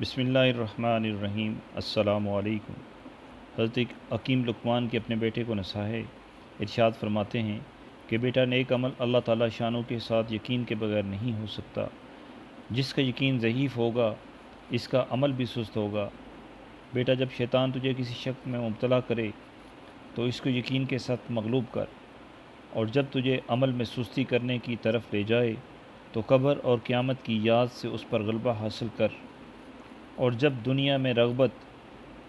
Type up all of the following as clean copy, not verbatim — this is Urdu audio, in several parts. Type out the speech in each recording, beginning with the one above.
بسم اللہ الرحمن الرحیم۔ السلام علیکم۔ حضرت حکیم لقمان کے اپنے بیٹے کو نصاحت ارشاد فرماتے ہیں کہ بیٹا، نیک عمل اللہ تعالیٰ شانوں کے ساتھ یقین کے بغیر نہیں ہو سکتا۔ جس کا یقین ضعیف ہوگا اس کا عمل بھی سست ہوگا۔ بیٹا، جب شیطان تجھے کسی شک میں مبتلا کرے تو اس کو یقین کے ساتھ مغلوب کر، اور جب تجھے عمل میں سستی کرنے کی طرف لے جائے تو قبر اور قیامت کی یاد سے اس پر غلبہ حاصل کر، اور جب دنیا میں رغبت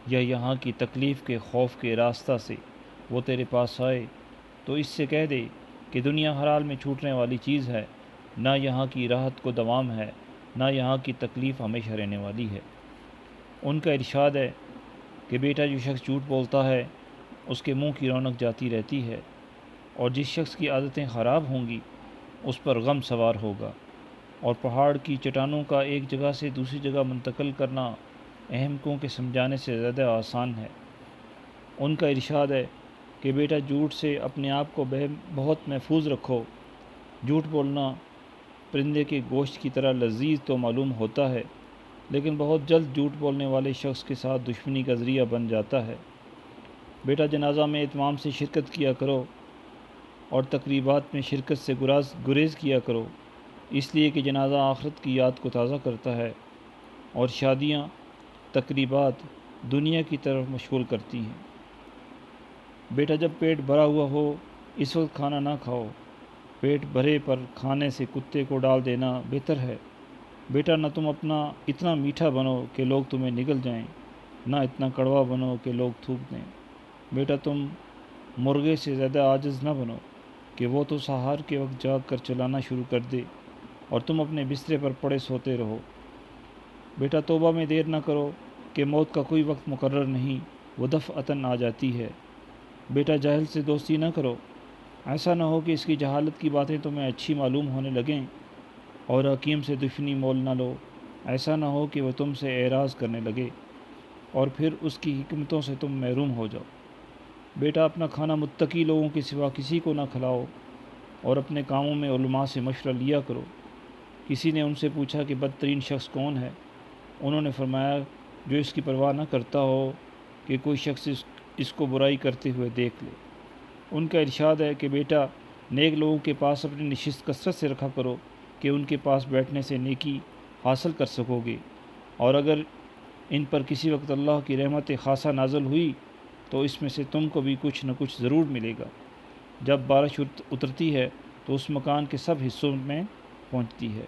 یا یہاں کی تکلیف کے خوف کے راستہ سے وہ تیرے پاس آئے تو اس سے کہہ دے کہ دنیا ہر حال میں چھوٹنے والی چیز ہے، نہ یہاں کی راحت کو دوام ہے، نہ یہاں کی تکلیف ہمیشہ رہنے والی ہے۔ ان کا ارشاد ہے کہ بیٹا، جو شخص جھوٹ بولتا ہے اس کے منہ کی رونق جاتی رہتی ہے، اور جس شخص کی عادتیں خراب ہوں گی اس پر غم سوار ہوگا، اور پہاڑ کی چٹانوں کا ایک جگہ سے دوسری جگہ منتقل کرنا احمقوں کے سمجھانے سے زیادہ آسان ہے۔ ان کا ارشاد ہے کہ بیٹا، جھوٹ سے اپنے آپ کو بہت محفوظ رکھو۔ جھوٹ بولنا پرندے کے گوشت کی طرح لذیذ تو معلوم ہوتا ہے، لیکن بہت جلد جھوٹ بولنے والے شخص کے ساتھ دشمنی کا ذریعہ بن جاتا ہے۔ بیٹا، جنازہ میں اہتمام سے شرکت کیا کرو اور تقریبات میں شرکت سے گریز کیا کرو، اس لیے کہ جنازہ آخرت کی یاد کو تازہ کرتا ہے، اور شادیاں تقریبات دنیا کی طرف مشغول کرتی ہیں۔ بیٹا، جب پیٹ بھرا ہوا ہو اس وقت کھانا نہ کھاؤ۔ پیٹ بھرے پر کھانے سے کتے کو ڈال دینا بہتر ہے۔ بیٹا، نہ تم اتنا میٹھا بنو کہ لوگ تمہیں نگل جائیں، نہ اتنا کڑوا بنو کہ لوگ تھوک دیں۔ بیٹا، تم مرغے سے زیادہ عاجز نہ بنو کہ وہ تو سحر کے وقت جاگ کر چلانا شروع کر دے اور تم اپنے بسترے پر پڑے سوتے رہو۔ بیٹا، توبہ میں دیر نہ کرو کہ موت کا کوئی وقت مقرر نہیں، وہ دفعتاً آ جاتی ہے۔ بیٹا، جاہل سے دوستی نہ کرو، ایسا نہ ہو کہ اس کی جہالت کی باتیں تمہیں اچھی معلوم ہونے لگیں، اور حکیم سے دشمنی مول نہ لو، ایسا نہ ہو کہ وہ تم سے اعراض کرنے لگے اور پھر اس کی حکمتوں سے تم محروم ہو جاؤ۔ بیٹا، اپنا کھانا متقی لوگوں کے سوا کسی کو نہ کھلاؤ، اور اپنے کاموں میں علماء سے مشورہ لیا کرو۔ کسی نے ان سے پوچھا کہ بدترین شخص کون ہے؟ انہوں نے فرمایا، جو اس کی پرواہ نہ کرتا ہو کہ کوئی شخص اس کو برائی کرتے ہوئے دیکھ لے۔ ان کا ارشاد ہے کہ بیٹا، نیک لوگوں کے پاس اپنی نشست کثرت سے رکھا کرو کہ ان کے پاس بیٹھنے سے نیکی حاصل کر سکو گے، اور اگر ان پر کسی وقت اللہ کی رحمت خاصہ نازل ہوئی تو اس میں سے تم کو بھی کچھ نہ کچھ ضرور ملے گا۔ جب بارش اترتی ہے تو اس مکان کے سب حصوں میں پہنچتی ہے،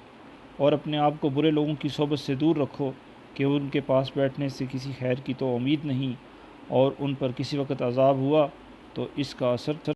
اور اپنے آپ کو برے لوگوں کی صحبت سے دور رکھو کہ ان کے پاس بیٹھنے سے کسی خیر کی تو امید نہیں، اور ان پر کسی وقت عذاب ہوا تو اس کا اثر